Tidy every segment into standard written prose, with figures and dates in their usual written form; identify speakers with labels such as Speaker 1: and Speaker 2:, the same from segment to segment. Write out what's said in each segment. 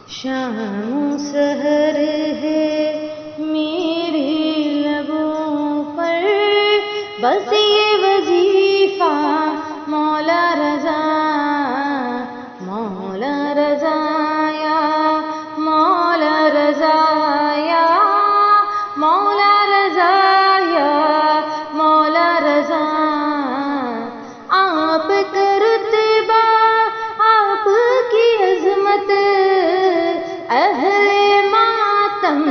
Speaker 1: شام سحر ہے میرے لبوں پر، بس یہ وظیفہ مولا رضا، مولا رضا یا مولا رضا یا مولا رضا یا مولا رضا۔ آپ کا رتبہ، آپ کی عظمت اہل ماتم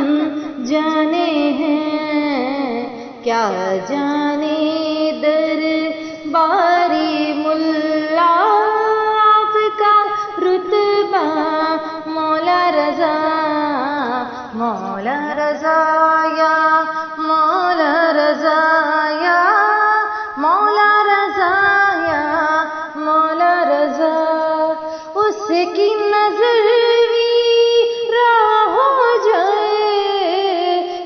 Speaker 1: جانے ہیں، کیا جانے درباری ملا۔ آپ کا رتبہ مولا رضا، مولا رضا یا مولا رضا یا مولا رضا یا مولا رضا۔ اس کی نظر ہو جائے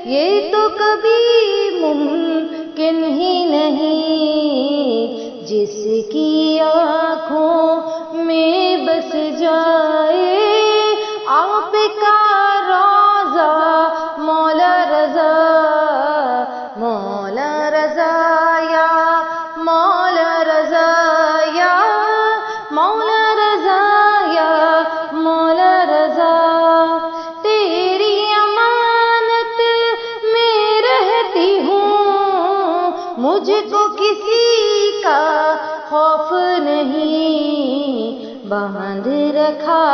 Speaker 1: یہ تو کبھی ممکن ہی نہیں، جس کی آنکھوں میں بس جائے آپ کا روضہ مولا رضا، مولا رضا یا مولا رضا یا مولا رضا یا مولا رضا۔ تیری امانت میں رہتی ہوں، مجھ کو کسی کا خوف نہیں، باندھ رکھا